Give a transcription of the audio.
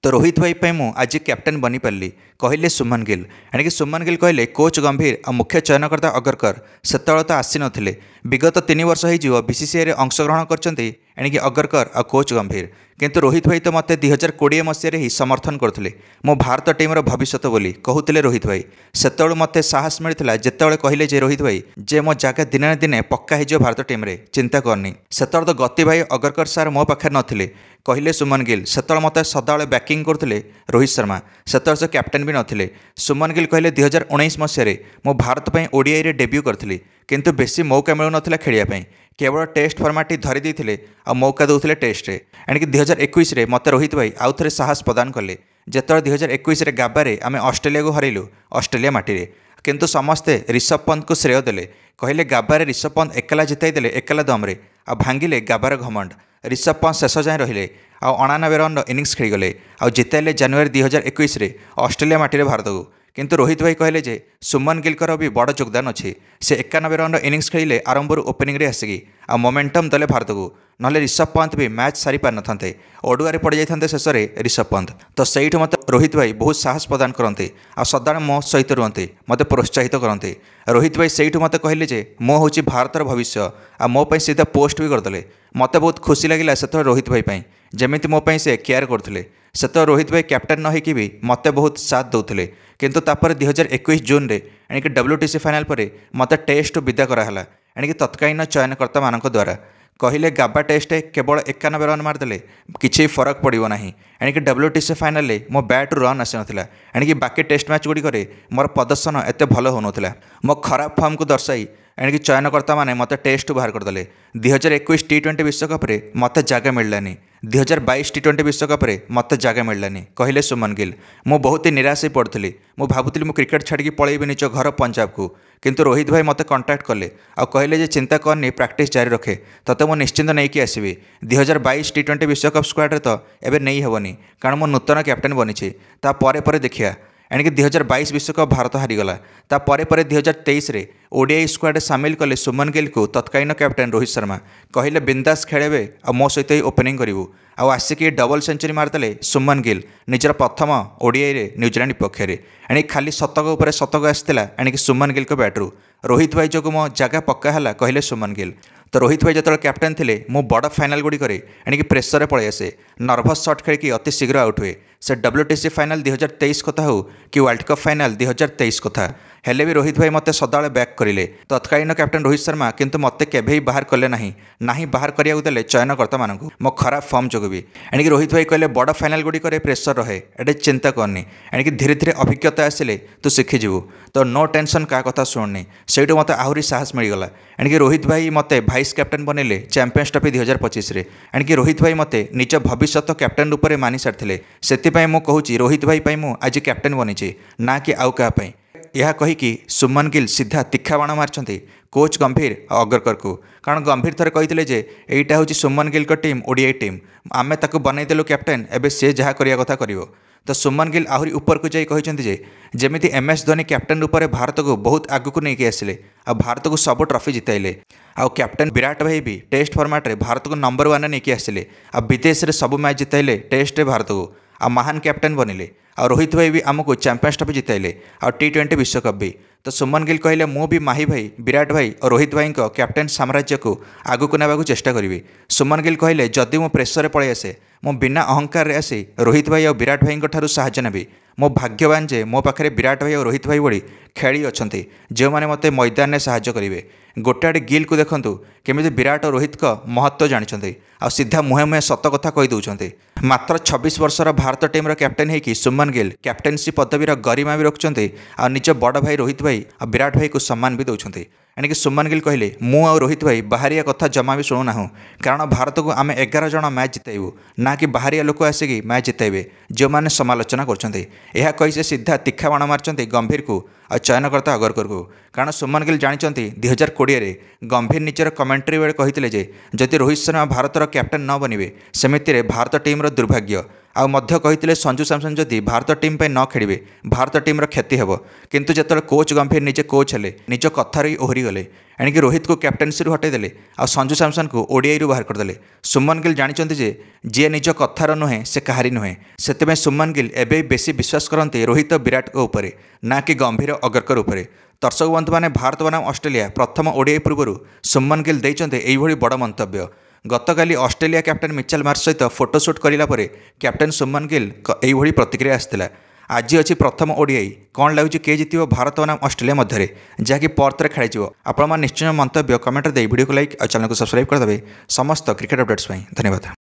तो रोहित भाई पे मु आज कैप्टेन बनी पार्ली कहले सुमन गिल। एणिक सुमन गिल कहले कोच गंभीर और मुख्य चयनकर्ता अगरकर सेतବେଳେ तो आसी नथिले। विगत 3 वर्ष हो बीसीसीआई रे अंशग्रहण करछन्ती एणिक अगरकर और कोच गंभीर। किंतु रोहित भाई तो मत 2020 मसीह ही समर्थन करते मो भारत टीम भविष्य बोली कहते रोहित भाई। सेतବେଳେ मत साहस मिलता जितेबाला कहले जे रोहित भाई जे मो जगह दिने दिने पक्का हो भारत टीम रे चिंता करनी। सेतବେଳେ तो गति भाई अगरकर सार मो पाखे नथिले कहले सुमन गिल। सेतବେଳେ मत सदाबले बैकिंग करते रोहित शर्मा सेतବେଳେ से कैप्टेन भी नथिले। सुमन गिल कहले 2019 मसीह मो भारत पर ओडीआई रे डेब्यू करथिली किंतु बेसी मौका मिलू नथिला खेलिया केवल टेस्ट फर्माट धरी देते और मौका दौले टेस्ट रे। एणिक 2021 मत रोहित भाई आउ थे साहस प्रदान कले जिते 2021 गाबारे आम ऑस्ट्रेलिया को हरइलु ऑस्ट्रेलिया माटी किंतु समस्ते ऋषभ पंत को श्रेय देले कहले गाबारे ऋषभ पंत एकला जिताई देले एकला दम्रे आ भांगिले गाबार घमंड। ऋषभ पंत शेष जाए रहिले आ 99 रन इनिंग्स खेलीगले आ जिताइले जनवरी 2021 ऑस्ट्रेलिया माटी भारत को। किंतु रोहित भाई कहले जे सुमन गिलकर भी बड़ योगदान अच्छे से 91 रन इनिंग्स खेलिले आरंभ ओपनिंग रे आसिकी आ मोमेंटम देले भारत को नले ऋषभ पंत भी मैच सारी पार नथांते ओडुआरे पड़ जाते शेष में ऋषभ पंत। तो सही मत रोहित भाई बहुत साहस प्रदान करते आ सदा मो सहित रुहते मत प्रोत्साहित करते। रोहित भाई सही मत कहले जे मो हूँ भारतर भविष्य आ मो सीधा पोस्ट भी करदे मत बहुत खुशी लगे से रोहित भाई जमी मोपाई से केयर करते से रोहित भाई कैप्टेन न होकि भी मत बहुत साथ दौले। किंतु तापर 2021 जून रे एणिक WTC फाइनाल पर मत टेस्ट विदा कराला एणिक तत्कालीन चयनकर्ता मान द्वारा कहले गाबा टेस्ट केवल 91 रन मारदे किसी फरक पड़ो ना। एणिक WTC फाइनाल मो बैट रन आसी नाला एणिक बाकी टेस्ट मैच गुड़िक मोर प्रदर्शन एत भल हो नाला मो खराब फॉर्म को दर्शाई एणिक चयनकर्ता मैंने मत टेस्ट बाहर करदे। 2021 T20 विश्वकप मत जगह मिललानी 2022 T20 विश्वकप मत जगह मिललानी कहले सुमन गिल। मु बहुत ही निराश पड़ती मु भावुली मु क्रिकेट छाड़ी पलैबी निज घर पंजाब को किंतु रोहित भाई मत कंटाक्ट कले आ कहले जे चिंता करनी प्रैक्टिस जारी रखे तते मु निश्चिंत नहीं आसबि 2022 T20 विश्वकप स्क्वाड तो एवं नहीं हेनी कारण मु नूतन कैप्टेन बनी तापर देखिया। एणिक 2022 विश्वकप भारत हारीगला तापर 2023 ओडीआई स्क्वाड सामिल कले सुमन गिल को तत्कालीन कैप्टेन रोहित शर्मा कहले बिंदास खेलेबे आ मो सहित ही ओपनिंग करूँ आसिकी डबल सेंचुरी मारदे सुमन गिल निजर प्रथम ओडीआई रे न्यूजीलैंड विपक्ष में। एणिक खाली शतक उपर शतक आसाला एणिक सुमन गिल को बैट्रु रोहित भाई जो मो जगह पक्का है कहले सुमन गिल। तो रोहित भाई जो कैप्टेन थे मु बड़ फाइनाल गुड़िक एणिक प्रेसर पलि आसे नर्भस शट खेल अति शीघ्र आउट हुए से WTC फाइनाल 2023 कथा हो कि वर्ल्ड कप फाइनाल 2023 कथा हेले भी रोहित भाई मत सदा बैक करें तत्कालीन कैप्टेन रोहित शर्मा किंतु मत केवे बाहर कले ना बाहर करिया देले चयनकर्ता मानक मो खराब फॉर्म जो भी। एणिक रोहित भाई कहले बड़ फाइनाल गुड़िक प्रेसर रहे एटे चिंता करनी एणिक धीरे धीरे अभिज्ञता आसिले तू शिखिजु तो नो टेंशन क्या कथा शुणनी से मत आहरी साहस मिलगला। एणिक रोहित भाई मत भाइस कैप्टेन बनइले चैंपियंस ट्रॉफी 2025 एणिक रोहित भाई मत निज भविष्य कैप्टेन रूप में मानि सारी से मु कहूँ रोहित भाई मु आज कैप्टेन बनी ना कि आउ क्या यह कहीकि सुमन गिल सीधा तीखा बाण मार्चंती कोच गंभीर और अगरकर को कारण गंभीर थरे कहते जे एटा हूँ सुमन गिल टीम ओडीआई टीम आमे ताको बनईदेलु कैप्टेन एवं सी जहाँ करिया कथा करिवो। तो सुमन गिल आहरी ऊपर को जाई कहते जे जमिति MS धोनी कैप्टेन रूप में भारत को बहुत आगु को लेकिन आसिले आ भारत को सब ट्रॉफी जिताइले आ कैप्टेन विराट भाई भी टेस्ट फॉर्मेट रे भारत को नंबर 1 लेकिन आसिले आ विदेश में सब मैच जिताइले टेस्ट रे भारत को आ महान कैप्टेन बनिले आ रोहित भाई भी आमको चैंपियंस ट्रॉफी जिताइले आ T20 विश्वकप भी। तो सुमन गिल कहले मु भी माही भाई विराट भाई और रोहित भाई कैप्टेन साम्राज्य को आगू नेबाकू चेष्टा करी। सुमन गिल कहले जदि मो प्रेसर पलि आसे मो बिना अहंकार रे आसी रोहित भाई और विराट भाई ठारू साहाय्य नेबी मो भाग्यवान जे मो पाखे विराट भाई और रोहित भाई भली खेली अच्छा जो मैंने मत मैदान में साहाय्य करेंगे। गोटे आड़े गिल को देखूँ केमी विराट और रोहित का महत्व जानते आ सीधा मुहे मुहे सत कथा कहीदे। मात्र 26 वर्षर भारत टीम कैप्टेन होगी सुमन गिल कैप्टेनसी पदवीर गरिमा भी रखुंट आ निज बड़ भाई रोहित भाई और विराट भाई को सम्मान भी दौरान। एणिक सुमन गिल कहले मु आ रोहित भाई बाहरिया कथा जमा भी शुणुना कारण भारत को आम 11 जन मैच जिताइबू ना कि बाहरिया लोक आसिक मैच जिताइबे जो मैंने समालोचना कर से सीधा तीखा बाण मार्चंती गंभीर को और चयनकर्ता अगरकर को कारण सुमन गिल जानते 2020 गंभीर निजर कमेंट्री बेले कहते जदि रोहित शर्मा भारतर कैप्टेन न बनवे सेमिति भारत टीम दुर्भाग्य आते संजू सैमसन जदि भारत टीम पर न खेलिए भारत टीम क्षति हे किंतु जो कोच गंभीर निजे कोच हेले निज कथार ही ओहरी गले एणिकी रोहित को कैप्टेनसी हटईदे आ संजू सैमसन को ओडीआई बाहर करदे। सुमन गिल जानते जे जी निज कथार नुहे से कहारी नुहे से सुमन गिल एवं बेसी विश्वास करते रोहित विराट उपर ना कि गंभीर अगरकर उपर। दर्शक बंधु मैंने भारत बनाम ऑस्ट्रेलिया प्रथम ओडीआई पूर्व सुमन गिल देते यही बड़ मंतव्य। गतकाली ऑस्ट्रेलिया कैप्टेन मिचेल मार्श सहित फोटोशूट करापर कैप्टेन सुमन गिल यही प्रतिक्रिया आसाला। आज अच्छी प्रथम ओडीआई कौन लगुच किए जीत भारत बनाम ऑस्ट्रेलिया मध्य जहाँकि पर्थ में खेल आप निश्चय मंतव्य कमेंट दे वीडियो को लाइक और चैनल को सब्सक्राइब करदे। समस्त क्रिकेट अपडेट्स धन्यवाद।